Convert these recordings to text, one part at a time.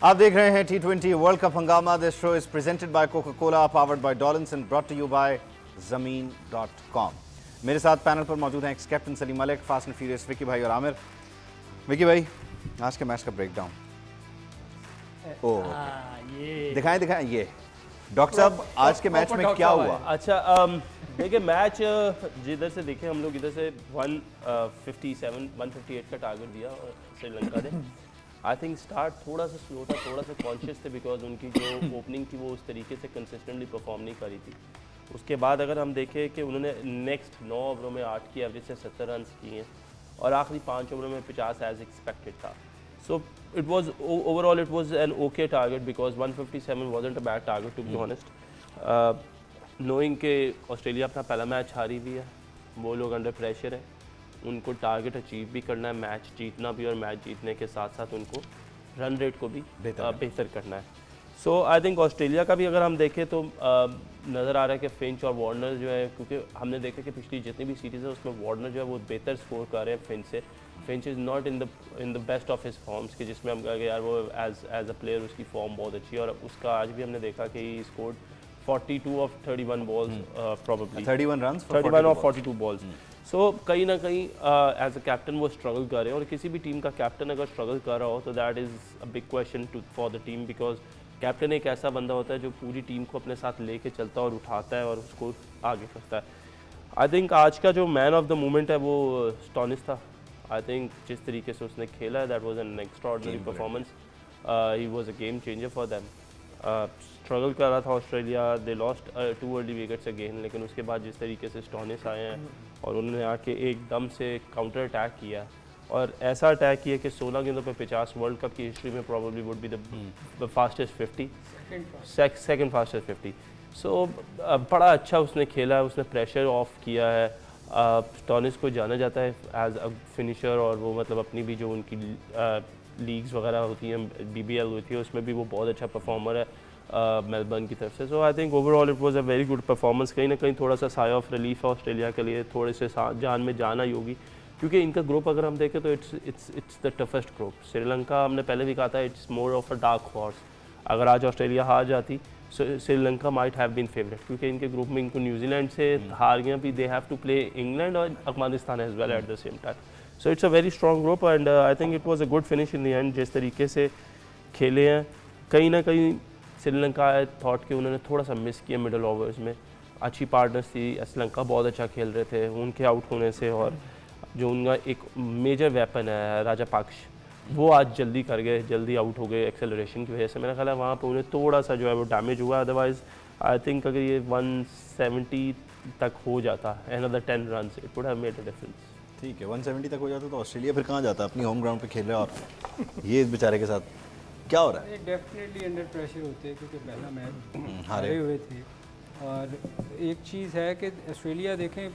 आप देख रहे हैं T20 वर्ल्ड कप हंगामा। This show is presented by Coca Cola, powered by Dollins and brought to you by ज़मीन.com। मेरे साथ पैनल पर मौजूद हैं ex captain Salim Malik, fast and furious Vicky भाई और आमिर। विकी भाई, आज के मैच का ब्रेकडाउन। ये दिखाएं ये डॉक्टर साहब, आज के मैच में क्या हुआ? अच्छा, देखिए मैच जिधर से देखे हम लोग, इधर से 158 का टारगेट दिया और श्रीलंका ने। आई थिंक स्टार्ट थोड़ा सा स्लो था, थोड़ा सा कॉन्शियस थे, बिकॉज उनकी जो ओपनिंग थी वो उस तरीके से कंसिस्टेंटली परफॉर्म नहीं करी थी। उसके बाद अगर हम देखें कि उन्होंने नेक्स्ट 9 ओवरों में 8 की एवरेज से 70 रन किए हैं और आखिरी 5 ओवरों में 50 एज एक्सपेक्टेड था। So it was overall it was an okay target because 157 wasn't a bad target to be honest. Knowing कि ऑस्ट्रेलिया अपना पहला मैच हारी भी है, वो लोग अंडर प्रेशर है, उनको टारगेट अचीव भी करना है, मैच जीतना भी, और मैच जीतने के साथ साथ उनको रन रेट को भी बेहतर करना है। सो आई थिंक ऑस्ट्रेलिया का भी अगर हम देखें तो नज़र आ रहा है कि फिंच और वार्नर जो है, क्योंकि हमने देखा कि पिछली जितनी भी सीरीज़ है उसमें वार्नर जो है वो बेहतर स्कोर कर रहे हैं फिंच से। Finch is not in the best of his forms, कि जिसमें हम कहेंगे यार वो एज अ प्लेयर उसकी फॉर्म बहुत अच्छी है, और उसका आज भी हमने देखा कि he scored 42 of 31 balls, probably 31 run 31 of 42 balls. So कहीं ना कहीं एज अ कैप्टन वो स्ट्रगल कर रहे हैं, और किसी भी टीम का कैप्टन अगर स्ट्रगल कर रहा हो तो that is a big question for the team, because captain एक ऐसा बंदा होता है जो पूरी टीम को अपने साथ लेके चलता है और उठाता है और उसको आगे करता है। आई थिंक आज का जो मैन ऑफ द मोमेंट है वो स्टोनिस था। आई थिंक जिस तरीके से उसने खेला है, that was an extraordinary performance. He was a game changer for them. Struggle कर रहा था Australia, they lost 2 early wickets again, लेकिन उसके बाद जिस तरीके से स्टोनिस आए हैं और उन्होंने आके एकदम से काउंटर अटैक किया, और ऐसा अटैक किया कि 16 गेंदों पे 50 वर्ल्ड कप की हिस्ट्री में probably would be the fastest 50, second fastest 50। सो बड़ा अच्छा उसने खेला, उसने प्रेशर ऑफ किया है। स्टोनिस को जाना जाता है एज अ फिनिशर, और वो मतलब अपनी भी जो उनकी लीग्स वगैरह होती हैं, BBL होती है, उसमें भी वो बहुत अच्छा परफॉर्मर है मेलबर्न की तरफ से। So I think overall it was a very good performance. कहीं ना कहीं थोड़ा सा साय ऑफ रिलीफ है ऑस्ट्रेलिया के लिए, थोड़े से जान में जान आई होगी, क्योंकि इनका ग्रुप अगर हम देखें तो it's the toughest group. Sri Lanka हमने पहले भी कहा था it's more of a dark horse. अगर आज ऑस्ट्रेलिया हार जाती, Sri Lanka might have been favourite, क्योंकि इनके ग्रुप में इनको न्यूजीलैंड से हार गया भी, they have to play England और Afghanistan as well at the same time. So it's a very strong group, and I think it was a good finish in the end. जिस तरीके से खेले हैं, कहीं ना कहीं श्रीलंका थॉट कि उन्होंने थोड़ा सा मिस किया मिडल ओवर्स में। अच्छी पार्टनर्स थी, श्रीलंका बहुत अच्छा खेल रहे थे, उनके आउट होने से, और जो उनका एक मेजर वेपन है राजापाक्ष, वो आज जल्दी कर गए, जल्दी आउट हो गए एक्सेलरेशन की वजह से। मेरा ख्याल है वहाँ पे उन्हें थोड़ा सा जो है वो डैमेज हुआ। अदरवाइज आई थिंक अगर ये 170 तक हो जाता, another 10 run, it would have made a difference. ठीक है, 170 तक हो जाता तो ऑस्ट्रेलिया फिर कहाँ जाता? अपनी होम ग्राउंड पे खेल रहा है, और ये इस बेचारे के साथ क्या हो रहा है? डेफिनेटली अंडर प्रेशर होते हैं, क्योंकि पहला मैच हारे हुए थे। और एक चीज़ है कि ऑस्ट्रेलिया देखें,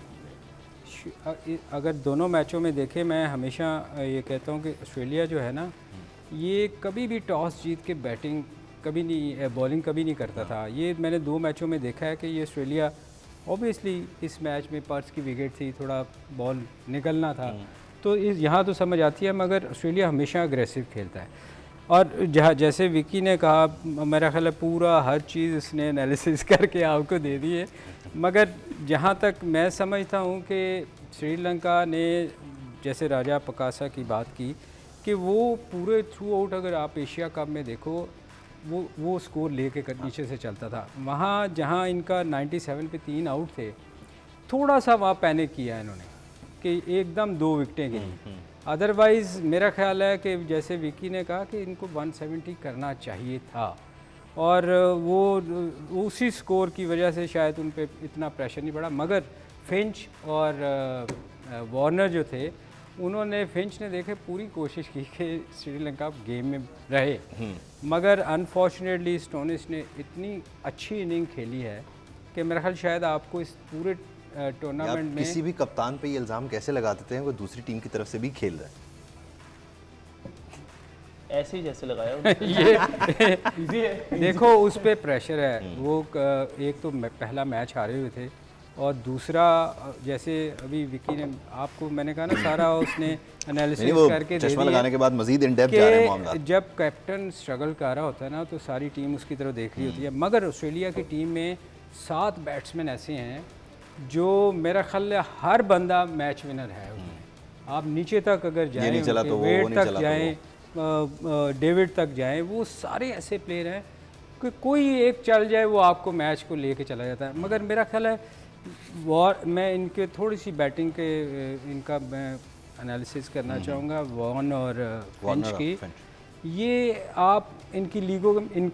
अगर दोनों मैचों में देखें, मैं हमेशा ये कहता हूँ कि ऑस्ट्रेलिया जो है ना, ये कभी भी टॉस जीत के बैटिंग कभी नहीं, बॉलिंग कभी नहीं करता था। ये मैंने 2 मैचों में देखा है कि ये ऑस्ट्रेलिया, ऑब्वियसली इस मैच में पर्स की विकेट थी, थोड़ा बॉल निकलना था, तो यहाँ तो समझ आती है, मगर ऑस्ट्रेलिया हमेशा अग्रेसिव खेलता है। और जैसे विकी ने कहा, मेरा ख्याल है पूरा हर चीज़ उसने एनालिसिस करके आपको दे दी है। मगर जहाँ तक मैं समझता हूँ कि श्रीलंका ने, जैसे राजा पकासा की बात की, कि वो पूरे थ्रू आउट, अगर आप एशिया कप में देखो, वो स्कोर लेके नीचे से चलता था। वहाँ जहाँ इनका 97 पे 3 आउट थे, थोड़ा सा वहाँ पैनिक किया इन्होंने कि एकदम 2 विकेटें गिरी। अदरवाइज़ मेरा ख्याल है कि जैसे विकी ने कहा कि इनको 170 करना चाहिए था, और वो उसी स्कोर की वजह से शायद उन पे इतना प्रेशर नहीं पड़ा। मगर फिंच और वार्नर जो थे, उन्होंने, फिंच ने देखे पूरी कोशिश की कि श्रीलंका गेम में रहे, मगर अनफॉर्चुनेटली स्टोनिस ने इतनी अच्छी इनिंग खेली है कि मेरा ख्याल शायद आपको इस पूरे टूर्नामेंट में किसी भी कप्तान पे ये इल्ज़ाम कैसे लगा देते हैं वो दूसरी टीम की तरफ से भी खेल रहा है? ऐसे ही जैसे लगाया ये देखो उस पर प्रेशर है। वो एक तो पहला मैच हारे हुए थे, और दूसरा जैसे अभी विकी ने आपको मैंने कहा ना सारा उसने एनालिसिस वो करके दे चश्मा दिया लगाने के बाद मजीद इन डेप्थ जा रहे हैं मामला। कि जब कैप्टन स्ट्रगल कर रहा होता है ना तो सारी टीम उसकी तरफ देख रही होती है, मगर ऑस्ट्रेलिया की टीम में 7 बैट्समैन ऐसे हैं जो मेरा ख्याल है हर बंदा मैच विनर है उनमें। आप नीचे तक अगर जाएं, नहीं चला तो वो, वेट नहीं तक चला तो जाएं, डेविड तक जाएं, वो सारे ऐसे प्लेयर हैं कि कोई एक चल जाए वो आपको मैच को लेके चला जाता है। मगर मेरा ख्याल है मैं इनके थोड़ी सी बैटिंग के इनका मैं एनालिसिस करना चाहूँगा वॉर्न और फिंच की। ये आप इनकी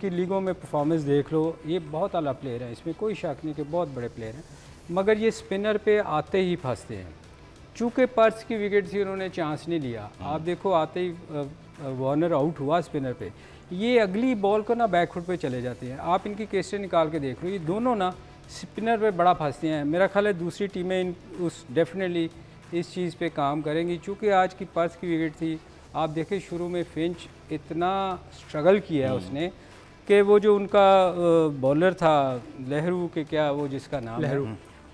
लीगों में परफॉर्मेंस देख लो, ये बहुत आला प्लेयर है, इसमें कोई शक नहीं कि बहुत बड़े प्लेयर हैं, मगर ये स्पिनर पे आते ही फंसते हैं। चूँकि पर्स की विकेट थी उन्होंने चांस नहीं लिया। आप देखो आते ही वार्नर आउट हुआ स्पिनर पे, ये अगली बॉल को ना बैकफुट पे चले जाते हैं। आप इनकी केसें निकाल के देख लो, ये दोनों ना स्पिनर पे बड़ा फंसते हैं। मेरा ख्याल है दूसरी टीमें उस डेफिनेटली इस चीज़ पे काम करेंगी। चूँकि आज की पर्स की विकेट थी, आप देखें शुरू में फिंच इतना स्ट्रगल किया है उसने कि वो जो उनका बॉलर था लहरू के क्या वो जिसका नाम है,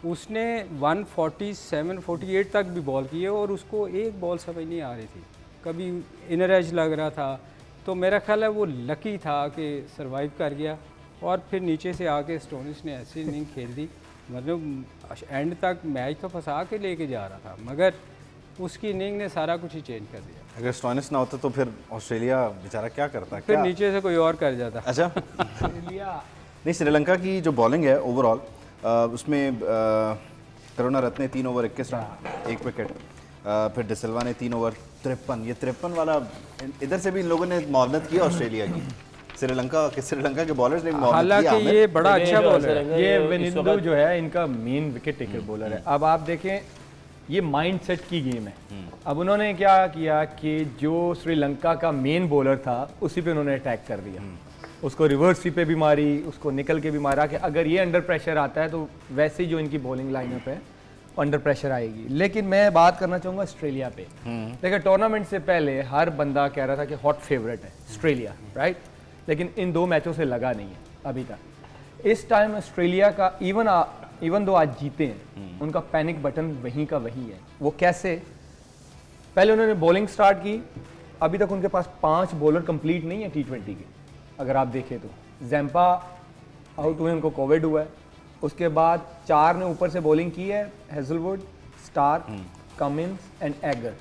उसने 147-48 तक भी बॉल की है और उसको एक बॉल समझ नहीं आ रही थी, कभी इनर एज लग रहा था। तो मेरा ख्याल है वो लकी था कि सरवाइव कर गया और फिर नीचे से आके स्टोनिस ने ऐसी इनिंग खेल दी, मतलब एंड तक मैच तो फंसा के लेके जा रहा था, मगर उसकी इनिंग ने सारा कुछ ही चेंज कर दिया। अगर स्टोइनिस ना होता तो फिर ऑस्ट्रेलिया बेचारा क्या करता? फिर क्या? नीचे से कोई और कर जाता। अच्छा नहीं, श्रीलंका की जो बॉलिंग है ओवरऑल उसमें करुणा रत्ने 3 ओवर 21 रन 1 विकेट, फिर डिसिल्वा ने 3 ओवर 53। ये 53 वाला इधर से भी इन लोगों ने मुआवनत की ऑस्ट्रेलिया की। श्रीलंका के बॉलर्स ने मुआवनत की। हालांकि ये बड़ा अच्छा बॉलर है, ये विनिंदु जो है इनका मेन विकेट टेकर बॉलर है। अब आप देखें ये माइंडसेट की गेम है। अब उन्होंने क्या किया कि जो श्रीलंका का मेन बॉलर था उसी पे उन्होंने अटैक कर दिया, उसको रिवर्स स्वीप पे भी मारी, उसको निकल के भी मारा कि अगर ये अंडर प्रेशर आता है तो वैसे ही जो इनकी बॉलिंग लाइनअप है अंडर प्रेशर आएगी। लेकिन मैं बात करना चाहूँगा ऑस्ट्रेलिया पे। देखिए टूर्नामेंट से पहले हर बंदा कह रहा था कि हॉट फेवरेट है ऑस्ट्रेलिया, राइट, लेकिन इन 2 मैचों से लगा नहीं है अभी तक। इस टाइम ऑस्ट्रेलिया का इवन दो आज जीते हैं, उनका पैनिक बटन वहीं का वहीं है। वो कैसे? पहले उन्होंने बॉलिंग स्टार्ट की, अभी तक उनके पास 5 बॉलर कंप्लीट नहीं है T20 के। अगर आप देखें तो जैम्पा आउट हुए, उनको कोविड हुआ है। उसके बाद 4 ने ऊपर से बॉलिंग की है, Hazlewood, Starc, Cummins and Agar.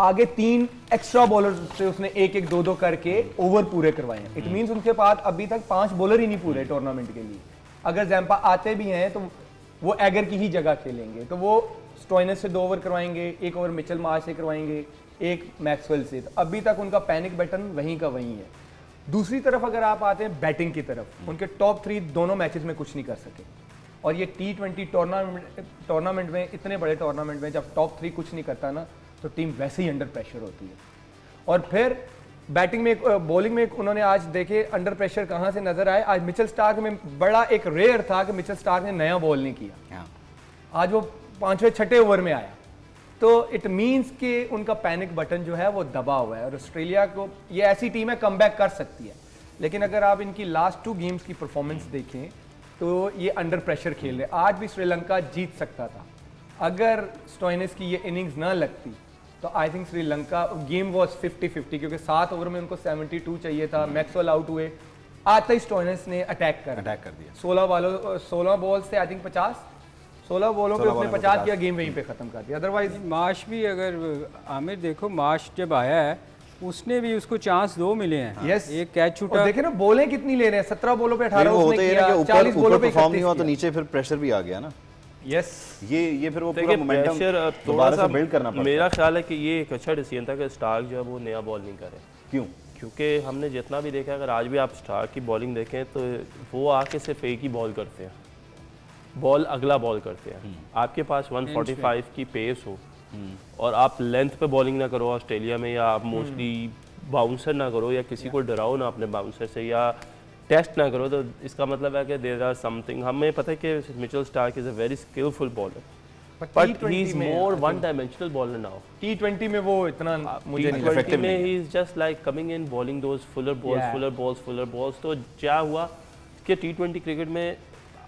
आगे 3 एक्स्ट्रा बॉलर से उसने 1-1, 2-2 करके ओवर पूरे करवाए हैं। इट मींस उनके पास अभी तक 5 बॉलर ही नहीं पूरे टूर्नामेंट के लिए। अगर जैम्पा आते भी हैं तो वो एगर की ही जगह खेलेंगे, तो वो स्टोइनिस से 2 ओवर करवाएंगे, 1 ओवर मिचेल मार्श से करवाएंगे, 1 मैक्सवेल से। तो अभी तक उनका पैनिक बटन वहीं का वहीं है। दूसरी तरफ अगर आप आते हैं बैटिंग की तरफ, उनके टॉप 3 दोनों मैचेस में कुछ नहीं कर सके। और ये T20 टूर्नामेंट में, इतने बड़े टूर्नामेंट में जब टॉप 3 कुछ नहीं करता ना तो टीम वैसे ही अंडर प्रेशर होती है। और फिर बैटिंग में बॉलिंग में उन्होंने आज देखे अंडर प्रेशर कहाँ से नजर आए। आज मिचेल स्टार्क में बड़ा एक रेयर था कि मिचेल स्टार्क ने नया बॉल नहीं किया, आज वो 5वें-6ठे ओवर में आया। तो इट मींस कि उनका पैनिक बटन जो है वो दबा हुआ है। और ऑस्ट्रेलिया को ये ऐसी टीम है कमबैक कर सकती है, लेकिन अगर आप इनकी लास्ट 2 गेम्स की परफॉर्मेंस देखें तो ये अंडर प्रेशर खेल रहे। आज भी श्रीलंका जीत सकता था अगर स्टोइनिस की ये इनिंग्स ना लगती। तो I think Sri Lanka game was 50-50, क्योंकि 7 ओवर में उनको 72 चाहिए था। मैक्सवेल आउट हुए, आते ही स्टोइनिस ने अटैक कर दिया। 16 बॉल से आई थिंक 16 बॉलों पे उसने 50 किया, गेम वहीं पे खत्म कर दिया। अदरवाइज मार्श भी, अगर आमिर देखो मार्श जब आया है उसने भी उसको चांस 2 मिले हैं। यस, एक कैच छूटा। देखे ना बॉलें कितनी ले रहे हैं, 17 बॉलों पे 18 वो उसने किया, 40 बॉलों पे परफॉर्म नहीं हुआ तो नीचे फिर प्रेशर भी आ गया ना। यस, ये फिर वो पूरा मोमेंटम थोड़ा सा बिल्ड करना पड़ता है। मेरा ख्याल है कि ये एक अच्छा डिसीजन था कि स्टार्क जो है वो नया बॉल नहीं करे। क्यों? क्योंकि हमने जितना भी देखा, अगर आज भी आप स्टार्क की बॉलिंग देखें तो वो आके सिर्फ एक ही बॉल करते हैं, अगला बॉल करते हैं। आपके पास 145 की पेस हो और आप लेंथ पे बॉलिंग ना करो ऑस्ट्रेलिया में, या आप मोस्टली बाउंसर ना करो, या किसी को डराओ ना अपने बाउंसर से, या टेस्ट ना करो, तो इसका मतलब है कि देयर आर समथिंग। हमें पता है कि Mitchell Starc is a very skilful bowler, but he is more one dimensional bowler now. T20 में वो इतना मुझे नहीं T20 में he is just like coming in bowling those fuller balls. तो क्या हुआ कि T20 क्रिकेट में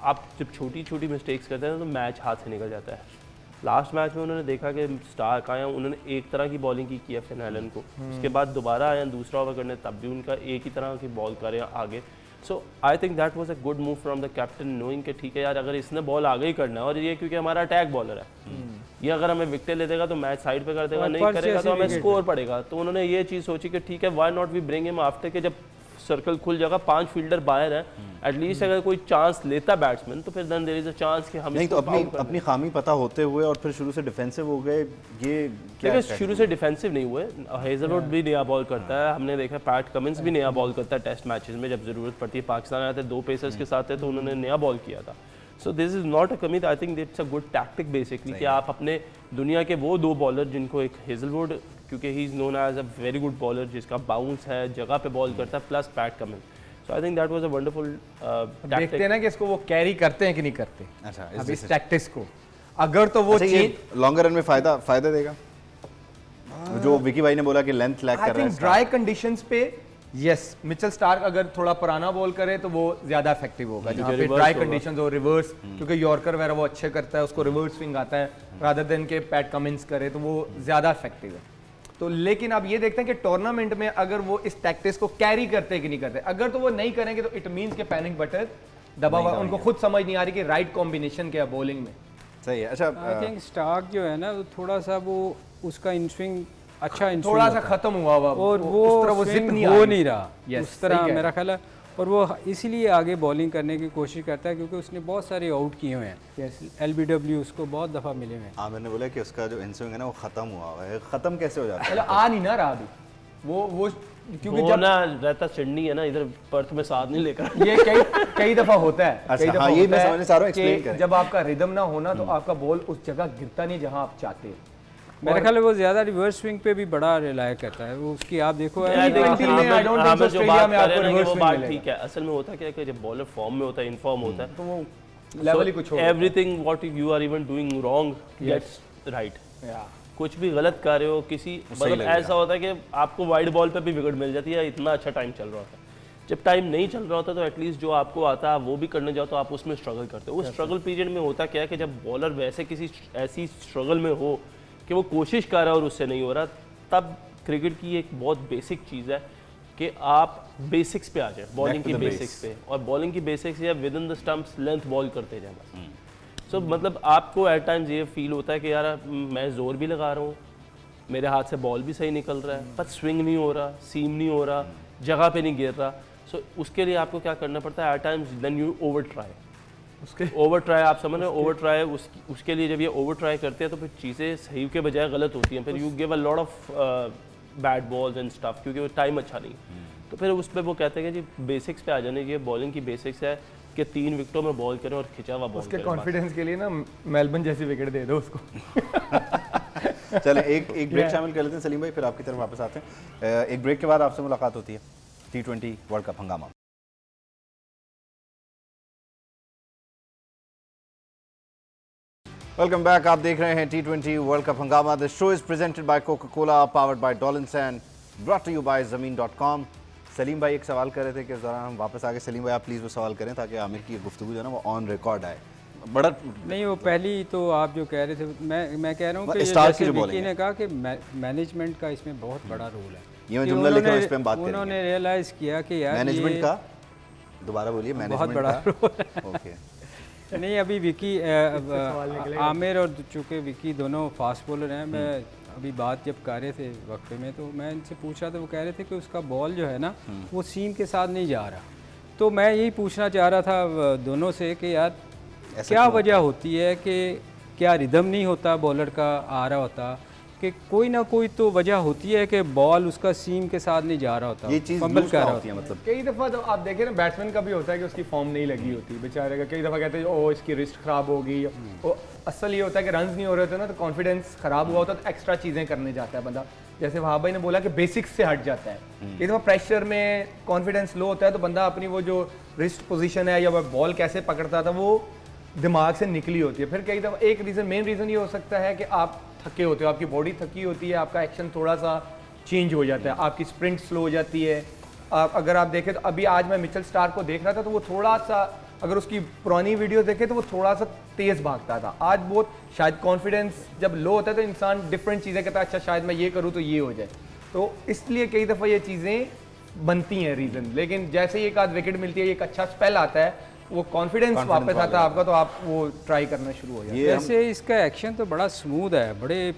आप जब छोटी छोटी मिस्टेक्स करते हैं तो मैच हाथ से निकल जाता है। लास्ट मैच में उन्होंने देखा कि स्टार्क आया, उन्होंने एक तरह की बॉलिंग की है फिन एलन को, उसके बाद दोबारा आया दूसरा ओवर करने, तब भी उनका एक ही तरह की बॉल करे आगे। So I think that was a good move from the captain, knowing कि ठीक है यार अगर इसने बॉल आगे ही करना है, और ये क्योंकि हमारा अटैक बॉलर है, ये अगर हमें विकेट ले देगा तो मैच साइड पे कर देगा, नहीं करेगा तो हमें स्कोर पड़ेगा। तो उन्होंने ये चीज़ सोची कि ठीक है why not we bring him after के जब सर्कल खुल जाएगा, 5 फील्डर बाहर है, एटलीस्ट अगर कोई चांस लेता बैट्समैन तो फिर then there is a chance कि हम नहीं तो अपनी खामी पता होते हुए और फिर शुरू से डिफेंसिव हो गए, ये क्या देखिए शुरू से डिफेंसिव नहीं हुए। हेजलवुड भी नया बॉल करता है, हमने देखा पैट कमिंस भी नया बॉल करता है टेस्ट मैचेस में जब ज़रूरत पड़ती है। पाकिस्तान आए थे 2 पेसर्स के साथ थे तो उन्होंने नया बॉल किया था। So this is not a कमी, I think it's a good tactic basically कि आप अपने दुनिया के वो 2 बॉलर जिनको एक हेजलवुड, क्योंकि he is known as a very good bowler जिसका बाउंस है, जगह पे बॉल करता है, plus Pat Cummins. So I think that was a wonderful tactic. देखते हैं ना कि इसको वो कैरी करते हैं कि नहीं करते। अच्छा अब इस टैक्टिस को अगर तो वो लॉन्गर रन में फायदा देगा, जो विकी भाई ने बोला कि लेंथ लैग कर रहा है। ड्राई कंडीशंस पे यस, मिचेल स्टार्क अगर थोड़ा पुराना बॉल करे तो वो ज्यादा इफेक्टिव होगा, जहाँ पे ड्राई कंडीशंस हो, रिवर्स, क्योंकि यॉर्कर वगैरह वो अच्छे करता है, उसको रिवर्स स्विंग आता है रादर देन के पैट कमिंस करे, तो वो ज्यादा इफेक्टिव है। तो लेकिन अब ये देखते हैं कि टूर्नामेंट में अगर वो इस टैक्टिस को कैरी करते हैं कि नहीं करते। अगर तो वो नहीं करेंगे तो इट मींस के पैनिक बटन दबा हुआ, उनको खुद समझ नहीं आ रही कि राइट कॉम्बिनेशन क्या बॉलिंग में। सही है। अच्छा आई थिंक स्टार्क जो है ना थोड़ा सा वो उसका इन स्विंग अच्छा इन थोड़ा सा खत्म हुआ और वो उस तरह वो जिप नहीं हो नहीं रहा Yes, उस तरह सही कह मेरा ख्याल है, और वो इसीलिए आगे बॉलिंग करने की कोशिश करता है क्योंकि उसने बहुत सारे आउट किए हुए हैं। LBW उसको बहुत दफ़ा मिले हुए हैं। आमिर ने बोला कि उसका जो इन स्विंग है ना वो खत्म हुआ है। खत्म कैसे हो जाता है? मतलब आ नहीं ना रहा अभी वो क्योंकि वो जब ना रहता सिडनी है ना, इधर पर्थ में साथ नहीं लेकर ये कई दफा होता है। अच्छा, कई दफा हाँ, ये होता मैं है समझना चाह रहा हूँ, कि explain करें। जब आपका रिदम ना होना तो आपका बॉल उस जगह गिरता नहीं जहां आप चाहते हैं। मेरे ख्याल में वो ज़्यादा रिवर्स स्विंग पे भी बड़ा रिलाय करता है, वो उसकी आप देखो I don't think जो Australia बात में कर आपको रहे हैं reverse वो swing बात मिलेगा। ठीक है। असल में होता क्या है कि जब बॉलर फॉर्म में होता है, इनफॉर्म होता है, तो वो लेवल ही कुछ और होता है। Everything what you are even doing wrong gets right. कुछ भी गलत कर रहे हो किसी, मतलब ऐसा होता है कि आपको वाइड बॉल पे भी विकेट मिल जाती है, इतना अच्छा टाइम चल रहा होता है। जब टाइम नहीं चल रहा होता तो एटलीस्ट जो आपको आता है वो भी करने जाओ तो आप उसमें स्ट्रगल करते हो। उस स्ट्रगल पीरियड में होता क्या है कि जब बॉलर वैसे किसी ऐसी स्ट्रगल में हो कि वो कोशिश कर रहा है और उससे नहीं हो रहा, तब क्रिकेट की एक बहुत बेसिक चीज़ है कि आप बेसिक्स पे आ जाए, बॉलिंग की बेसिक्स पे, और बॉलिंग की बेसिक्स या with in the stumps length ball करते जाए बस। सो मतलब आपको एट टाइम्स ये फील होता है कि यार मैं ज़ोर भी लगा रहा हूँ, मेरे हाथ से बॉल भी सही निकल रहा है, पर स्विंग नहीं हो रहा, सीम नहीं हो रहा, जगह पे नहीं गिर रहा। सो उसके लिए आपको क्या करना पड़ता है, at times then you over try. उसके ओवर ट्राई आप समझ रहे हो, ओवर ट्राई उसके लिए जब ये ओवर ट्राई करते हैं तो फिर चीज़ें सही के बजाय गलत होती हैं, फिर you give a lot of bad balls and stuff, क्योंकि वो टाइम अच्छा नहीं। तो फिर उस पर वो कहते हैं कि जी बेसिक्स पे आ जाने, ये बॉलिंग की बेसिक्स है कि 3 विकेटों में बॉल करें और खिंचा हुआ बॉल उसके करें। कॉन्फिडेंस के लिए ना मेलबर्न जैसी विकेट दे दो उसको। चले एक ब्रेक शामिल कर लेते हैं सलीम भाई, फिर आपकी तरफ वापस आते हैं। एक ब्रेक के बाद आपसे मुलाकात होती है। T20 वर्ल्ड कप हंगामा। वेलकम बैक, आप देख रहे हैं T20 वर्ल्ड कप हंगामा। The show is presented by Coca Cola, powered by Dollins and brought to you by ज़मीन.com। सलीम भाई एक सवाल कर रहे थे कि इस दौरान हम वापस आके, सलीम भाई आप प्लीज़ वो सवाल करें ताकि आमिर की गुफ्तगू जो है ना वो ऑन रिकॉर्ड आए। बड़ा नहीं, वो पहली तो आप जो कह रहे थे, मैं कह रहा हूँ कि स्टार की जैसे जो विकी बॉलिंग ने कहा कि मैनेजमेंट का इसमें बहुत बड़ा रोल है। ये मैं जुमला लिख रहा हूँ, इस पे हम बात करेंगे। उन्होंने रियलाइज़ किया कि यार मैनेजमेंट ये का, दोबारा बोलिए, बहुत मैनेजमेंट बड़ा का। रोल है। ओके, नहीं, अभी विकी आमिर और चूँकि विकी दोनों फास्ट बॉलर हैं, मैं अभी बात जब कर रहे थे वक्फे में तो मैं इनसे पूछ रहा था, वो कह रहे थे कि उसका बॉल जो है ना वो सीम के साथ नहीं जा रहा। तो मैं यही पूछना चाह रहा था दोनों से कि यार क्या वजह होती है कि क्या रिदम नहीं होता बॉलर का आ रहा होता, कि कोई ना कोई तो वजह होती है कि बॉल उसका सीम के साथ नहीं जा रहा होता, ये चीज़ फंबल कर रहा होती है। होता। मतलब कई दफ़ा तो आप देखें ना, बैट्समैन का भी होता है कि उसकी फॉर्म नहीं लगी होती बेचारे का। कई दफ़ा कहते हैं ओ इसकी रिस्ट ख़राब होगी, वो असल ये होता है कि रन्स नहीं हो रहे होते ना, तो कॉन्फिडेंस ख़राब हुआ होता है, तो एक्स्ट्रा चीज़ें करने जाता है बंदा। जैसे वहाब भाई ने बोला कि बेसिक्स से हट जाता है। कई दफ़ा प्रेशर में कॉन्फिडेंस लो होता है तो बंदा अपनी वो जो रिस्ट पोजीशन है या वह बॉल कैसे पकड़ता था वो दिमाग से निकली होती है। फिर कई दफ़ा एक रीज़न, मेन रीज़न ये हो सकता है कि आप थके होते हो, आपकी बॉडी थकी होती है, आपका एक्शन थोड़ा सा चेंज हो जाता है, आपकी स्प्रिंट स्लो हो जाती है। अगर आप देखें तो अभी आज मैं मिचेल स्टार्क को देख रहा था तो वो थोड़ा सा अगर उसकी पुरानी वीडियो देखे तो वो थोड़ा सा तेज़ भागता था। आज बहुत शायद कॉन्फिडेंस जब लो होता है तो इंसान डिफरेंट चीज़ें कहता है, अच्छा शायद मैं ये करूँ तो ये हो जाए। तो इसलिए कई दफ़ा ये चीज़ें बनती हैं रीज़न, लेकिन जैसे ही एक आध विकेट मिलती है, एक अच्छा स्पेल आता है, वो कॉन्फिडेंस वापस आता है आपका, तो आप वो ट्राई करना शुरू हो जाते हैं। वैसे इसका एक्शन तो बड़ा स्मूथ है, बड़े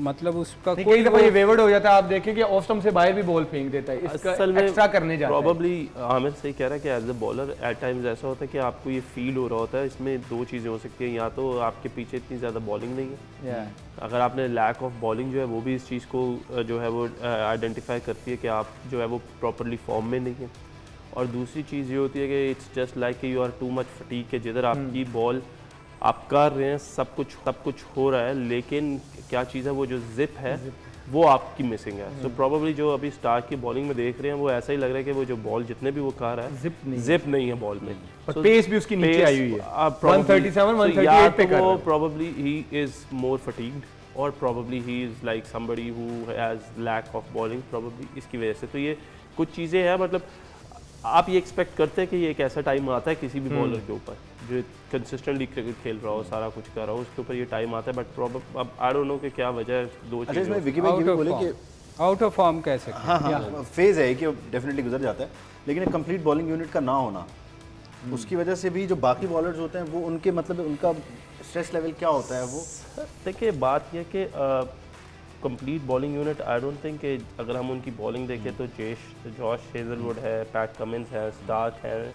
मतलब उसका कोई दफा ये वेवर्ड हो जाता है, आप देखें कि ऑफ स्टंप से बाहर भी बॉल फेंक देता है, इसका असल में एक्स्ट्रा करने जाता है। प्रॉब्ली आमिर सही कह रहा है कि as a bowler at times ऐसा होता है कि आपको ये फील हो रहा होता है, इसमें दो चीज़ें हो सकती हैं, या तो आपके पीछे इतनी ज़्यादा बॉलिंग नहीं है, अगर आपने लैक ऑफ बॉलिंग जो है वो भी इस चीज़ को जो है वो आइडेंटिफाई करती है कि आप जो है वो प्रॉपरली फॉर्म में नहीं है, और दूसरी चीज़ ये होती है कि it's just like you are too much fatigue, के जिधर आपकी बॉल आप कर रहे हैं, सब कुछ हो रहा है, लेकिन क्या चीज़ है वो जो जिप है वो आपकी मिसिंग है। सो प्रोबेबली जो अभी स्टार्क की बॉलिंग में देख रहे हैं वो ऐसा ही लग रहा है कि वो जो बॉल जितने भी वो कर रहा है जिप नहीं है बॉल में, और पेस भी उसकी नीचे आई हुई है 137 138 पे कर रहा है। probably he is more fatigued और probably he is like somebody who has lack of bowling probably इसकी वजह से। तो ये कुछ चीज़ें हैं, मतलब आप ये एक्सपेक्ट करते हैं कि ये एक ऐसा टाइम आता है किसी भी बॉलर के ऊपर जो कंसिस्टेंटली क्रिकेट खेल रहा हो, सारा कुछ कर रहा हो, उसके ऊपर ये टाइम आता है, बट अब आई डोंट नो कि क्या वजह है। दो अच्छा, चीज़ें इसमें विकी भाई ये भी बोले कि आउट ऑफ फॉर्म कह सकते हैं। हाँ, फेज है कि डेफिनेटली गुजर जाता है, लेकिन एक कंप्लीट बॉलिंग यूनिट का ना होना, उसकी वजह से भी जो बाकी बॉलर्स होते हैं वो उनके मतलब उनका स्ट्रेस लेवल क्या होता है वो। देखिए बात यह कि complete bowling unit I don't think कि अगर हम उनकी बॉलिंग देखें तो जॉश हेजलवुड है, पैट कमिंस है, स्टार्क है,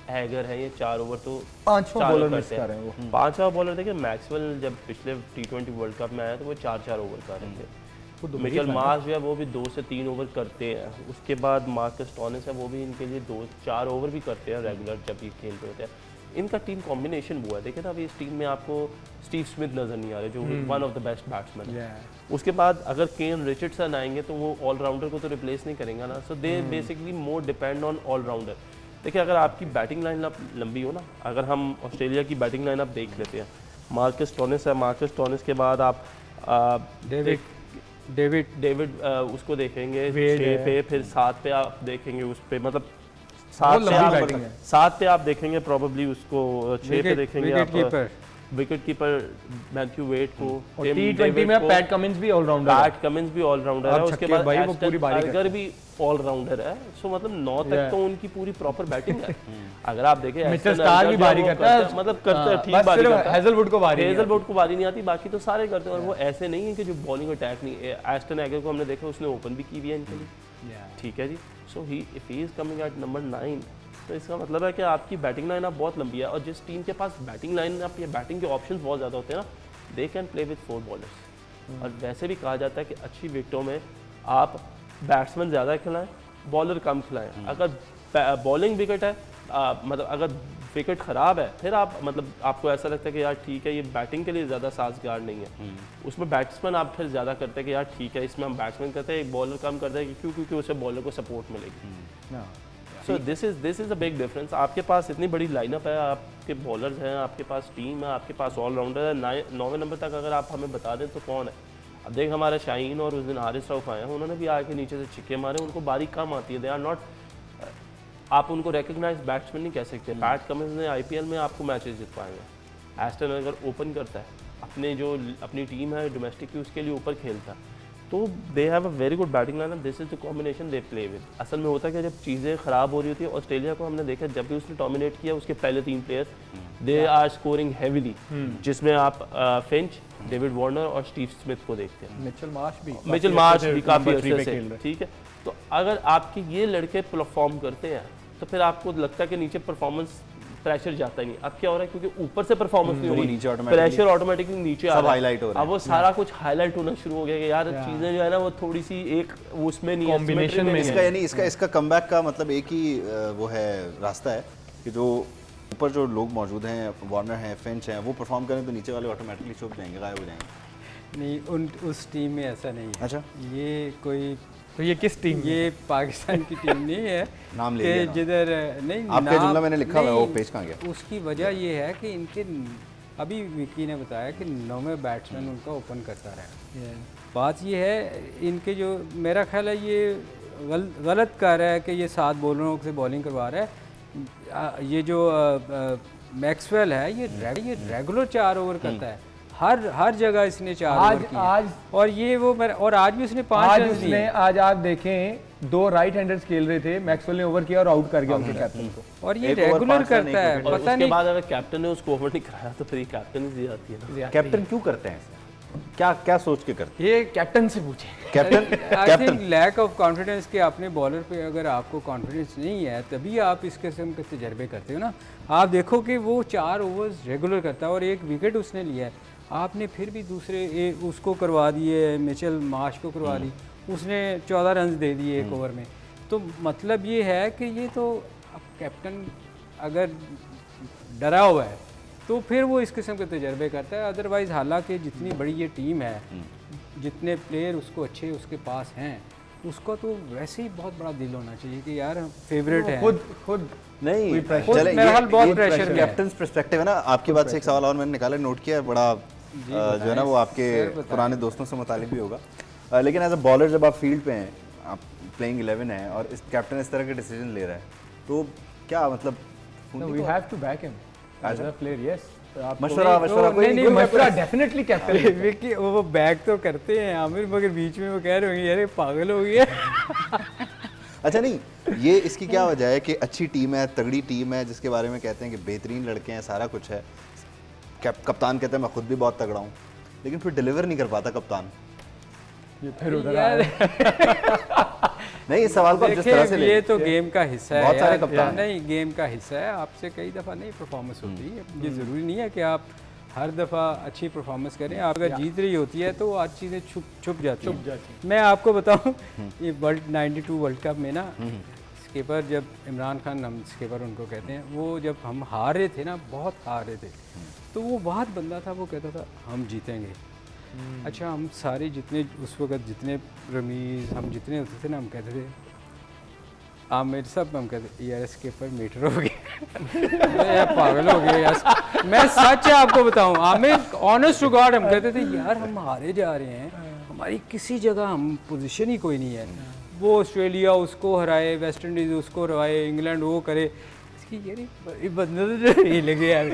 हैगर है, ये 4 ओवर तो पांचवा बॉलर मिस कर रहे हैं वो। पांचवा बॉलर देखिए मैक्सवेल जब पिछले T20 वर्ल्ड कप में आया तो वो 4 ओवर कर रहे थे। मिचेल मार्श जो है वो भी 2 से 3 ओवर करते हैं। उसके बाद मार्कस स्टोनिस है वो भी इनके लिए 2-4 ओवर भी करते हैं रेगुलर जब ये खेल रहे होते हैं। इनका टीम कॉम्बिनेशन हुआ है, देखिए ना अभी इस टीम में आपको स्टीव स्मिथ नज़र नहीं आ रहे जो one of the best batsman है। उसके बाद अगर केन रिचर्डसन आएंगे तो वो ऑलराउंडर को तो रिप्लेस नहीं करेंगे ना, so they basically more depend on allrounder. देखिए अगर आपकी बैटिंग लाइनअप लंबी हो ना, अगर हम ऑस्ट्रेलिया की बैटिंग लाइनअप देख लेते हैं, मार्कस स्टोनिस है, मार्कस स्टोनिस के बाद आप डेविड उसको देखेंगे 6 पे, फिर 7 पे आप देखेंगे उस पे, मतलब 7 पे आप देखेंगे प्रॉब्ली उसको, 6 पे देखेंगे आप विकेट कीपर मैथ्यू वेट को, और T20 में पैट कमिंस भी ऑलराउंडर है, उसके बाद एस्टन भी ऑलराउंडर है। सो मतलब 9 तक तो उनकी पूरी प्रॉपर बैटिंग है। अगर आप देखें मिचेल स्टार्क भी बारी करता है, मतलब करता है, ठीक बारी करता है, हेजलवुड को बारी नहीं आती, बाकी तो सारे करते हैं। और वो ऐसे नहीं है कि जो बॉलिंग अटैक नहीं, एस्टन हैगर को हमने देखा उसने ओपन भी की हुई है इनके लिए, ठीक है जी। So if he is coming at number 9 तो इसका मतलब है कि आपकी बैटिंग लाइन आप बहुत लंबी है, और जिस टीम के पास बैटिंग लाइन आप या बैटिंग के ऑप्शंस बहुत ज़्यादा होते हैं ना, they can play with 4 bowlers. और वैसे भी कहा जाता है कि अच्छी विकेटों में आप बैट्समैन ज़्यादा खिलाएं, बॉलर कम खिलाएं। अगर बॉलिंग विकेट है मतलब अगर विकेट ख़राब है, फिर आप मतलब आपको ऐसा लगता है कि यार ठीक है ये बैटिंग के लिए ज़्यादा साजगार नहीं है, उसमें बैट्समैन आप फिर ज़्यादा करते हैं कि यार ठीक है इसमें हम बैट्समैन करते हैं, एक बॉलर कम करते हैं, क्यों? क्योंकि उसे बॉलर को सपोर्ट मिलेगी। सो this is a big difference. आपके पास इतनी बड़ी लाइनअप है, आपके बॉलर्स हैं, आपके पास टीम है, आपके पास ऑलराउंडर है। 9वें नंबर तक अगर आप हमें बता दें तो कौन है? अब देख हमारे शाहीन और उस दिन हारिस रऊफ आए हैं, उन्होंने भी आके नीचे से छिक्के मारे, उनको बारी कम आती है, दे आर नॉट, आप उनको रिकग्नाइज बैट्समैन नहीं कह सकते। पैट कमिंस ने IPL में आपको मैचेस जितवाएंगे। एस्टन अगर ओपन करता है, अपनी टीम है डोमेस्टिक की उसके लिए ऊपर खेलता है, तो they have a very good batting line, this is the combination they play with. असल में होता है कि जब चीज़ें ख़राब हो रही होती है, ऑस्ट्रेलिया को हमने देखा जब भी उसने डोमिनेट किया उसके पहले 3 player they are scoring heavily, जिसमें आप फिंच, डेविड वार्नर और स्टीव स्मिथ को देखते हैं। मिचेल मार्श भी काफ़ी अच्छे से, ठीक है। तो अगर आपके ये लड़के परफॉर्म करते हैं तो फिर आपको लगता है कि नीचे परफॉर्मेंस प्रेशर जाता ही नहीं। अब क्या हो रहा है, क्योंकि ऊपर से परफॉर्मेंस नहीं हो रही, प्रेशर ऑटोमेटिकली नीचे आ रहा है, अब वो सारा कुछ हाईलाइट होना शुरू हो गया कि यार चीजें जो है ना वो थोड़ी सी एक उसमें नहीं है, कॉम्बिनेशन में इसका यानी इसका कमबैक का मतलब एक ही वो है रास्ता है कि जो ऊपर जो लोग मौजूद हैं, वार्नर हैं, फिंच हैं, वो परफॉर्म करें तो नीचे वाले ऑटोमेटिकली छुप जाएंगे, गायब हो जाएंगे। नहीं, उस टीम में ऐसा नहीं है। अच्छा, ये कोई तो ये किस टीम? ये पाकिस्तान की टीम नहीं है। नाम ले लिया जिधर नहीं, आपका जुमला मैंने लिखा हुआ है, वो पेज कहाँ गया? उसकी वजह ये है कि इनके अभी विकी ने बताया कि 9वें बैट्समैन उनका ओपन करता रहा। बात ये है इनके जो, मेरा ख्याल है ये गलत कर रहा है कि ये 7 बॉलरों से बॉलिंग करवा रहा है। ये जो मैक्सवेल है ये रेगुलर 4 ओवर करता है, हर जगह इसने 4 ओवर किए आज और ये वो और आज भी उसने 5 आज रन उसने दिए। आज आप देखें 2 राइट हैंडर्स खेल रहे थे, मैक्सवेल ने ओवर किया और आउट कर गया उनके कैप्टन को। और ये एक ओवर रेगुलर 5 रन, करता एक है, विकेट। और पता उसके नहीं बाद अगर कैप्टन ने उसको ओवर नहीं कराया तो फिर कैप्टन ही आती है ना। कैप्टन क्यों करते हैं ऐसा? क्या क्या सोच के करते ये कैप्टन से पूछे। हैं captain? I think lack of confidence के अपने बॉलर पे अगर आपको कॉन्फिडेंस नहीं है तभी आप इस किस्म के तजर्बे करते हो ना। आप देखो कि वो 4 ओवर्स रेगुलर करता है और 1 विकेट उसने लिया है, आपने फिर भी दूसरे उसको करवा दिए, मिचेल मार्श को करवा दी, उसने 14 रन दे दिए 1 ओवर में। तो मतलब ये है कि ये तो अब कैप्टन अगर डरा हुआ है तो फिर वो इस किस्म के तजर्बे करता है। अदरवाइज़ हालांकि जितनी बड़ी ये टीम है, जितने प्लेयर उसको अच्छे उसके पास हैं, उसका तो वैसे ही बहुत बड़ा दिल होना चाहिए कि यार फेवरेट है। खुद नहीं खुद चले, मेरा हाल बहुत प्रेशर में है। कैप्टन पर्सपेक्टिव है ना। आपकी बात से एक सवाल और मैंने निकाला, नोट किया है, बड़ा जो है ना वो आपके पुराने दोस्तों से मुतालिक भी होगा। लेकिन एज अ बॉलर जब आप फील्ड पे हैं, आप प्लेइंग 11 है और इस कैप्टन इस तरह के डिसीजन ले रहा है तो क्या मतलब? We have to back him as a player. Yes, मशवरा कोई नहीं, कोई मशवरा डेफिनेटली कैप्टन। विकी वो बैक तो करते हैं आमिर, मगर बीच में वो कह रहे होंगे यार ये पागल हो गया। अच्छा नहीं, ये इसकी क्या वजह है कि अच्छी टीम है, तगड़ी टीम है, जिसके बारे में कहते हैं कि बेहतरीन लड़के हैं, सारा कुछ है, कप्तान कहते हैं मैं खुद भी बहुत तगड़ा हूँ, लेकिन फिर डिलीवर नहीं कर पाता कप्तान। ये फिर उधर यार नहीं, इस सवाल को आप जिस तरह से ले ये तो गेम का हिस्सा है बहुत सारे यार। कप्तान हैं। नहीं, गेम का हिस्सा है, आपसे कई दफ़ा नहीं परफॉर्मेंस होती है। ये ज़रूरी नहीं है कि आप हर दफ़ा अच्छी परफॉर्मेंस करें। आप अगर जीत रही होती है तो आज चीज़ें छुप जाती हैं। मैं आपको बताऊं, ये वर्ल्ड 92 वर्ल्ड कप में ना स्किपर, जब इमरान खान हम स्किपर उनको कहते हैं, वो जब हम हार रहे थे ना, बहुत हार रहे थे, तो वो बहुत बंदा था, वो कहता था हम जीतेंगे। अच्छा, हम सारे जितने उस वक्त जितने रमीज़ हम जितने होते थे ना, हम कहते थे आमिर सब, हम कहते यार स्किपर मीटर हो गया। यार पागल हो गया यार, मैं सच आपको बताऊं आमिर, ऑनेस्ट टू गॉड, हम कहते थे यार हम हारे जा रहे हैं, हमारी किसी जगह हम पोजीशन ही कोई नहीं है। वो ऑस्ट्रेलिया उसको हराए, वेस्ट इंडीज़ उसको हराए, इंग्लैंड वो करे, इसकी यार ये बंदे तो ही लगे यार।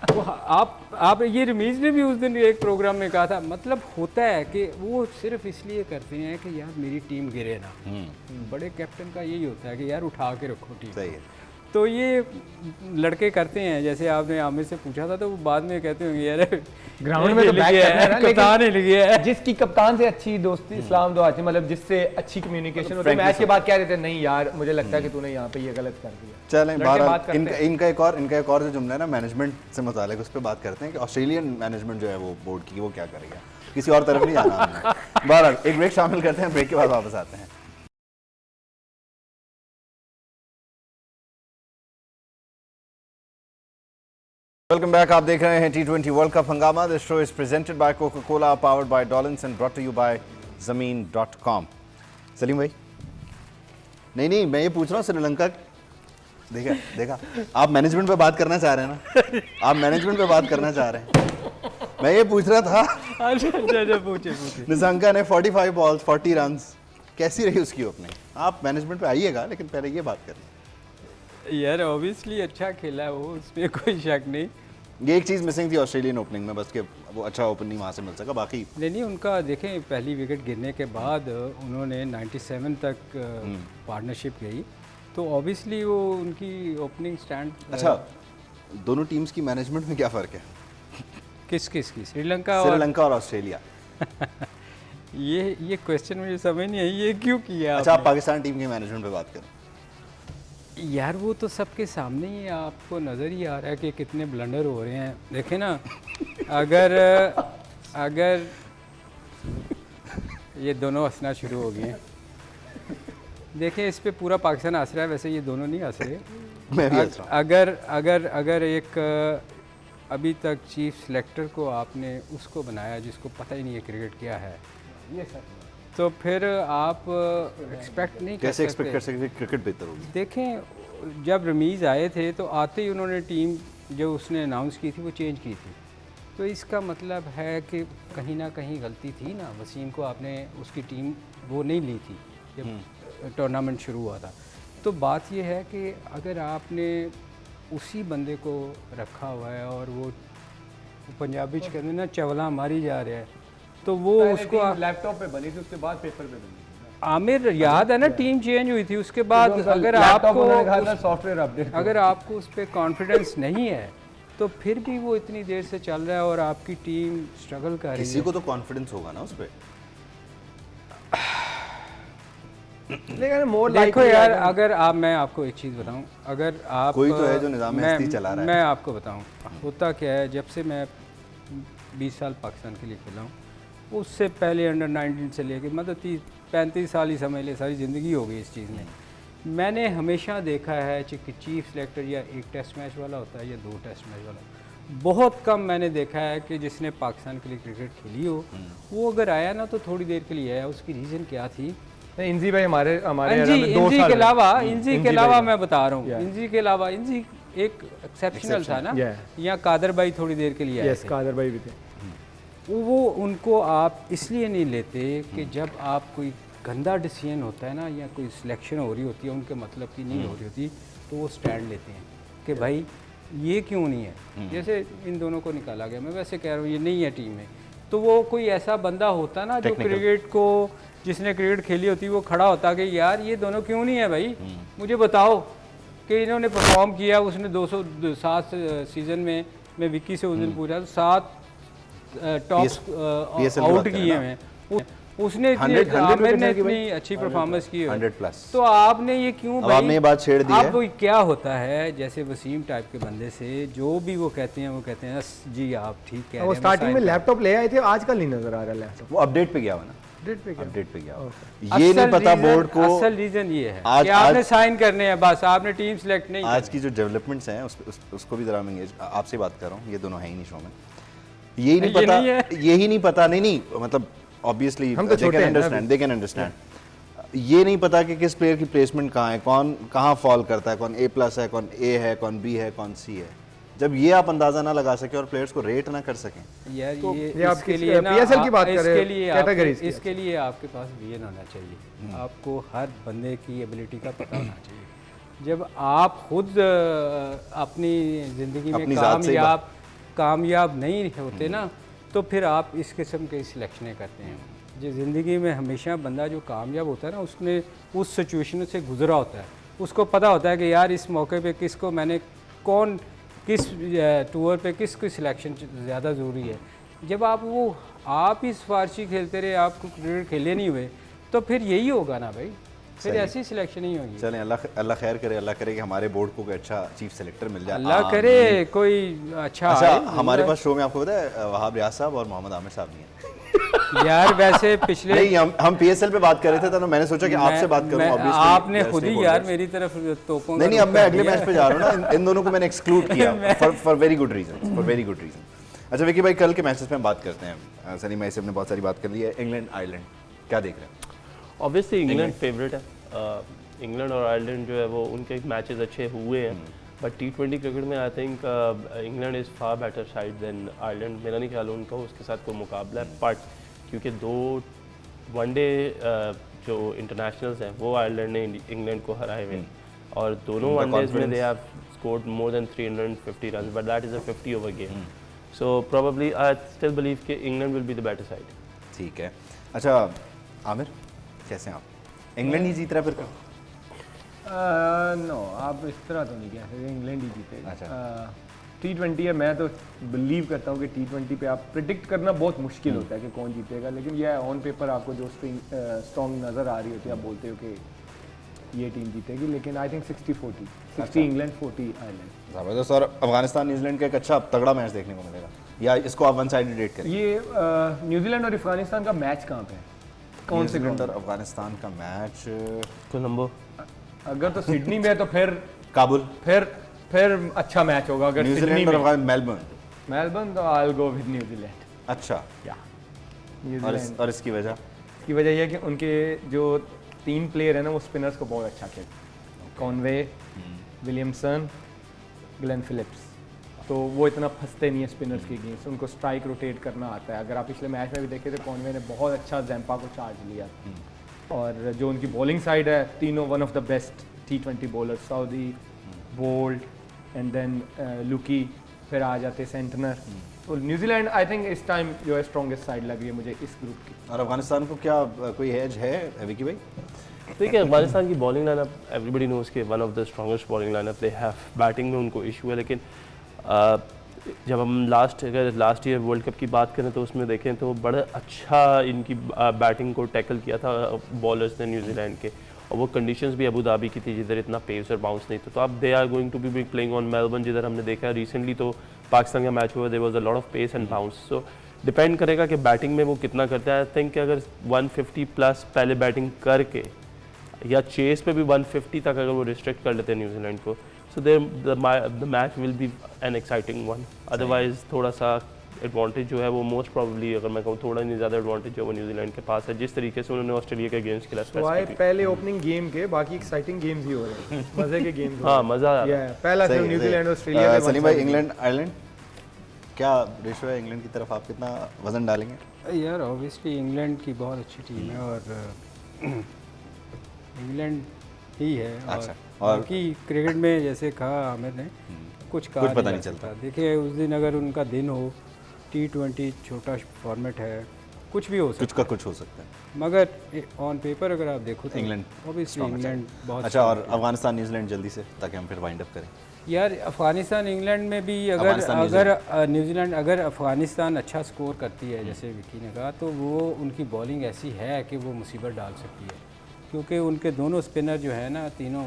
वो आप ये रमीज़ ने भी उस दिन एक प्रोग्राम में कहा था, मतलब होता है कि वो सिर्फ इसलिए करते हैं कि यार मेरी टीम गिरे ना। बड़े कैप्टन का यही होता है कि यार उठा के रखो टीम। सही है। तो ये लड़के करते हैं। जैसे आपने आमिर से पूछा था तो वो बाद में कहते होंगे यार ग्राउंड में तो बैक करना है ना, कप्तान ही लगे है। जिसकी कप्तान से अच्छी दोस्ती इस्लाम दो आती, मतलब जिससे अच्छी कम्युनिकेशन होती है, मैच के बाद कह रहे थे नहीं यार मुझे लगता है कि तूने यहाँ पे ये गलत कर दिया। चलें, लड़के बात बहरहाल करते हैं। इनका एक और जो जुमला है ना मैनेजमेंट से मुतालिक, उस पर बात करते हैं कि ऑस्ट्रेलियन मैनेजमेंट जो है वो बोर्ड की, वो क्या करेगा, किसी और तरफ नहीं जाना हमने। बहरहाल एक ब्रेक शामिल करते हैं, ब्रेक के बाद वापस आते हैं। वेलकम बैक, आप देख रहे हैं T20 वर्ल्ड कप हंगामा। This show is presented by Coca Cola, powered by Dollins and brought to you by ज़मीन.com। सलीम भाई, नहीं मैं ये पूछ रहा हूँ, श्रीलंका देखा आप मैनेजमेंट पे बात करना चाह रहे हैं ना, आप मैनेजमेंट पे बात करना चाह रहे हैं। मैं ये पूछ रहा था, अच्छा पूछे। निशंका ने 45 बॉल्स 40 रन्स, कैसी रही उसकी ओपनिंग? आप मैनेजमेंट पे आइएगा, लेकिन पहले ये बात करें। यार ऑब्वियसली अच्छा खेला है वो, उसमें कोई शक नहीं। ये एक चीज़ मिसिंग थी ऑस्ट्रेलियन ओपनिंग में, बस के वो अच्छा ओपन नहीं वहाँ से मिल सका। बाकी नहीं उनका देखें, पहली विकेट गिरने के बाद उन्होंने 97 तक पार्टनरशिप गई, तो ऑब्वियसली वो उनकी ओपनिंग स्टैंड। अच्छा, दोनों टीम्स की मैनेजमेंट में क्या फ़र्क है? किस की? श्रीलंका और ऑस्ट्रेलिया। ये क्वेश्चन मुझे समझ नहीं आई, ये क्यों किया? अच्छा, आप पाकिस्तान टीम के मैनेजमेंट पे बात करें। यार वो तो सबके सामने ही आपको नज़र ही आ रहा है कि कितने ब्लंडर हो रहे हैं। देखें ना, अगर ये दोनों हंसना शुरू हो गए हैं, देखें इस पे पूरा पाकिस्तान हंस रहा है, वैसे ये दोनों नहीं हंस रहे। मैं भी हंस रहा हूं। अगर एक अभी तक चीफ सेलेक्टर को आपने उसको बनाया जिसको पता ही नहीं है क्रिकेट क्या है, ये सर, तो फिर आप एक्सपेक्ट नहीं कैसे कर एक्सपेक्ट कर सकते। सकते क्रिकेट बेहतर होगी? देखें, जब रमीज़ आए थे तो आते ही उन्होंने टीम जो उसने अनाउंस की थी वो चेंज की थी, तो इसका मतलब है कि कहीं ना कहीं गलती थी ना। वसीम को आपने उसकी टीम वो नहीं ली थी जब टूर्नामेंट शुरू हुआ था, तो बात ये है कि अगर आपने उसी बंदे को रखा हुआ है और वो पंजाबी च कहते हैं ना चवला मारी जा रहा है, तो वो उसको लैपटॉप पे बनी थी, उसके बाद पेपर पे बनी। आमिर याद है ना, टीम चेंज हुई थी उसके बाद। अगर सॉफ्टवेयर अपडेट, अगर आपको उस पर कॉन्फिडेंस नहीं है तो फिर भी वो इतनी देर से चल रहा है और आपकी टीम स्ट्रगल कर रही किसी है। को तो कॉन्फिडेंस होगा ना उस पर। लेकिन मोर देखो यार, अगर आप, मैं आपको एक चीज़ बताऊं, अगर आप कोई तो है जो निज़ाम हस्ती चला रहा है। मैं आपको बताऊं, होता क्या है, जब से मैं 20 साल पाकिस्तान के लिए खेला हूँ, उससे पहले अंडर 19 से लेके मतलब 30-35 साल ही समझ ले, सारी ज़िंदगी हो गई इस चीज़ में। मैंने हमेशा देखा है कि चीफ सेलेक्टर या एक टेस्ट मैच वाला होता है या 2 टेस्ट मैच वाला, बहुत कम मैंने देखा है कि जिसने पाकिस्तान के लिए क्रिकेट खेली हो वो अगर आया ना तो थोड़ी देर के लिए आया। उसकी रीज़न क्या थी? इंजी भाई हमारे इंजी के अलावा, इंजी के अलावा मैं बता रहा हूँ, इंजी के अलावा, इंजी एक एक्सेप्शनल था ना, या कादर भाई थोड़ी देर के लिए आए थे। कादर भाई भी थे। वो उनको आप इसलिए नहीं लेते कि जब आप कोई गंदा डिसीजन होता है ना या कोई सिलेक्शन हो रही होती है उनके मतलब की नहीं हो रही होती, तो वो स्टैंड लेते हैं कि भाई ये क्यों नहीं है। जैसे इन दोनों को निकाला गया, मैं वैसे कह रहा हूँ ये नहीं है टीम में, तो वो कोई ऐसा बंदा होता ना जो क्रिकेट को, जिसने क्रिकेट खेली होती, वो खड़ा होता कि यार ये दोनों क्यों नहीं है भाई, मुझे बताओ कि इन्होंने परफॉर्म किया, उसने 207 सीज़न में, मैं विक्की से उस दिन पूछा, 7 टॉप आउट किए हैं उसने, आमिर ने इतनी अच्छी परफॉर्मेंस की है 100+। तो आपने ये क्यों भाई, आपने ये बात छेड़ दी है। अब क्या होता है, जैसे वसीम टाइप के बंदे से जो भी वो कहते हैं, वो कहते हैं जी आप ठीक कह रहे हैं। वो स्टार्टिंग में लैपटॉप ले आए थे, आजकल नहीं नजर आ रहा लैपटॉप। वो अपडेट पे गया हुआ ना, अपडेट पे गया। ये असल नहीं पता बोर्ड को, असल रीजन ये है आज कि आपने साइन करने हैं, बस आपने टीम सेलेक्ट नहीं आज की जो डेवलपमेंट्स हैं उसको भी जरा मैं आपसे बात कर रहा हूँ। ये दोनों है ही नहीं शो में, यही नहीं पता, यही नहीं पता, नहीं मतलब ऑब्वियसली दे कैन अंडरस्टैंड। ये नहीं पता कि किस प्लेयर की प्लेसमेंट कहाँ है, कौन कहाँ फॉल करता है, कौन A+ है, कौन A है, कौन B है, कौन C है। जब ये आप अंदाजा ना लगा सके और प्लेयर्स को रेट ना कर सकें, यार तो ये आपके इसके लिए ना, PSL की बात कर रहे हैं, कैटेगरीज की। इसके लिए आपके पास विजन होना चाहिए, आपको हर बंदे की एबिलिटी का पता होना चाहिए। जब आप खुद अपनी ज़िंदगी में कामयाब नहीं होते ना, तो फिर आप इस किस्म के सिलेक्शनें करते हैं। जो ज़िंदगी में हमेशा बंदा जो कामयाब होता है ना, उसने उस सिचुएशन से गुजरा होता है, उसको पता होता है कि यार इस मौके पे किसको मैंने, कौन किस टूर पे किसकी सिलेक्शन ज़्यादा ज़रूरी है। जब आप ही सिफारशी खेलते रहे, आपको क्रिकेट खेले नहीं हुए, तो फिर यही होगा ना भाई, फिर ऐसी सिलेक्शन ही होगी। चलें, अल्लाह खैर करे, अल्लाह करे कि हमारे बोर्ड को कोई अच्छा चीफ सेलेक्टर मिल जाए, अल्लाह करे कोई अच्छा हमारे पास शो में आपको पता है वहाब रियाज साहब और मोहम्मद आमिर साहब नहीं है। यार वैसे पिछले नहीं, हम PSL पे बात कर रहे थे, तो मैंने सोचा कि आपसे बात करूं। आपने खुद ही यार मेरी तरफ तोपों। नहीं, अब मैं अगले मैच पे जा रहा हूँ ना, इन दोनों को मैंने एक्सक्लूड किया फॉर वेरी गुड रीजन। अच्छा विकी भाई, कल के मैचेस पे हम बात करते हैं। सनी मैं से हमने बहुत सारी बात कर ली है। इंग्लैंड आयरलैंड क्या देख रहे हैं? ऑब्वियसली इंग्लैंड फेवरेट है। इंग्लैंड और आयरलैंड जो है वो उनके मैचेस अच्छे हुए हैं, बट T20 क्रिकेट में I think England is far better side than Ireland. मेरा नहीं ख्याल उनका उसके साथ कोई मुकाबला है, बट क्योंकि 2 वनडे जो इंटरनेशनल्स हैं वो आयरलैंड ने इंग्लैंड को हराए हुए हैं, और दोनों वनडेज में they have scored more than 350 run, but that is a 50 over game. So probably I still believe कि England will be the better side. ठीक है। अच्छा आमिर, कैसे हैं आप? इंग्लैंड ही जीत रहा है फिर का? नो, आप इस तरह तो नहीं कह सकते, इंग्लैंड ही जीतेगा। अच्छा। T20 है, मैं तो बिलीव करता हूँ कि T20 पे आप प्रिडिक्ट करना बहुत मुश्किल होता है कि कौन जीतेगा, लेकिन यह ऑन पेपर आपको जो स्ट्रॉन्ग नज़र आ रही होती है, आप बोलते हो कि ये टीम जीतेगी, लेकिन आई थिंक 60-40, 60 इंग्लैंड 40 आयरलैंड। ज़बरदस्त। और अफगानिस्तान न्यूजीलैंड का एक अच्छा तगड़ा मैच देखने को मिलेगा, या इसको आप वन साइडेड रेट करें? ये न्यूजीलैंड और अफगानिस्तान का मैच कहाँ पे है? कौन से न्यूजीलैंड और अफगानिस्तान का मैच कोलंबो। अगर तो सिडनी में है तो फिर काबुल, फिर अच्छा मैच होगा। अगर न्यूजीलैंड और मेलबर्न तो I will go with New Zealand. अच्छा, या और इसकी वजह? इसकी वजह यह है कि उनके जो 3 प्लेयर हैं ना, वो स्पिनर्स को बहुत अच्छा खेलते, कॉनवे, विलियमसन, ग्लेन फिलिप्स, तो वो इतना फंसते नहीं है स्पिनर्स की गेम से, उनको स्ट्राइक रोटेट करना आता है। अगर आप पिछले मैच में भी देखें तो कॉनवे ने बहुत अच्छा जैम्पा को चार्ज लिया, और जो उनकी बॉलिंग साइड है, तीनों one of the best T20 bowler, Southee, Boult and then Lockie, फिर आ जाते सेंटनर। और न्यूजीलैंड आई थिंक इस टाइम जो है स्ट्रॉन्गेस्ट साइड लग रही है मुझे इस ग्रुप की। और अफगानिस्तान को क्या कोई एज है विकी भाई? देखिए अफगानिस्तान की बॉलिंग लाइनअप एवरीबडी नोज के one of the strongest bowling lineup they have. Batting में उनको इशू है, लेकिन जब हम अगर लास्ट ईयर वर्ल्ड कप की बात करें तो उसमें देखें तो बड़ा अच्छा इनकी बैटिंग को टैकल किया था बॉलर्स ने न्यूजीलैंड के, और वो कंडीशंस भी अबू धाबी की थी जिधर इतना पेस और बाउंस नहीं था। तो अब they are going to be playing on Melbourne, जिधर हमने देखा रिसेंटली तो पाकिस्तान का मैच हुआ, there was a lot of pace and bounce. So depend करेगा कि बैटिंग में वो कितना करता है। आई थिंक कि अगर 150 प्लस पहले बैटिंग करके या चेस पे भी 150 तक अगर वो रिस्ट्रिक्ट कर लेते हैं न्यूजीलैंड को, so the match will be an exciting one. Otherwise थोड़ा सा एडवांटेज जो है वो मोस्ट प्रॉब्ली, अगर मैं कहूँ थोड़ा नहीं ज़्यादा एडवांटेज जो वो न्यूजीलैंड के पास है, जिस तरीके से उन्होंने ऑस्ट्रेलिया के अगेंस्ट खेला। तो आए पहले ओपनिंग गेम के, बाकी एक्साइटिंग गेम्स ही हो रहे हैं, मजे के गेम्स। हाँ मज़ा आ रहा है। पहला सिर्फ न्यूजीलैंड ऑस्ट्रेलिया के। सलीम भाई, इंग्लैंड आयरलैंड क्या रेशो है इंग्लैंड की तरफ? आप कितना वजन डालेंगे? यार ऑब्वियसली इंग्लैंड की बहुत अच्छी टीम है और इंग्लैंड ही है। अच्छा, और बाकी क्रिकेट में जैसे कहा आमिर ने, कुछ पता नहीं चलता। देखिए उस दिन अगर उनका दिन हो, T20 छोटा फॉर्मेट है, कुछ भी हो सकता है, कुछ का कुछ हो सकता है, मगर ऑन पेपर अगर आप देखो तो इंग्लैंड ऑब्वियसली इंग्लैंड बहुत अच्छा। और अफगानिस्तान न्यूजीलैंड जल्दी से, ताकि हम फिर वाइंड अप करें। यार अफगानिस्तान इंग्लैंड में भी न्यूजीलैंड अगर अफगानिस्तान अच्छा स्कोर करती है, जैसे विकी ने कहा, तो वो उनकी बॉलिंग ऐसी है कि वो मुसीबत डाल सकती है, क्योंकि उनके दोनों स्पिनर जो है ना, तीनों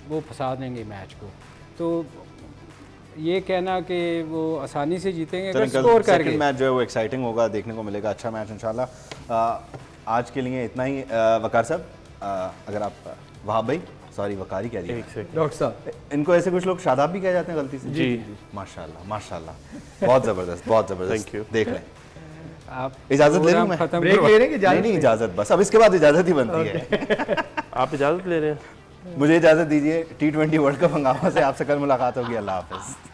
वो फंसा देंगे मैच को। तो ये कहना कि वो आसानी से जीतेंगे अगर स्कोर करके। मैच जो है वो एक्साइटिंग होगा, देखने को मिलेगा अच्छा मैच इंशाल्लाह। आज के लिए इतना ही। वकार साहब, अगर आप वहाब भाई, सॉरी वकारी कह दिया डॉक्टर साहब, इनको ऐसे कुछ लोग शादाब भी कह जाते हैं गलती से। जी माशाल्लाह माशाल्लाह, बहुत ज़बरदस्त बहुत ज़बरदस्त। Thank you. देख लें, आप इजाज़त ले लूँ मैं? ब्रेक ले रहे हैं कि नहीं इजाज़त, बस अब इसके बाद इजाज़त ही बनती है। आप इजाज़त ले रहे हैं? मुझे इजाज़त दीजिए। T20 वर्ल्ड कप हंगामा से आपसे कल मुलाकात होगी। अल्लाह हाफ़िज़।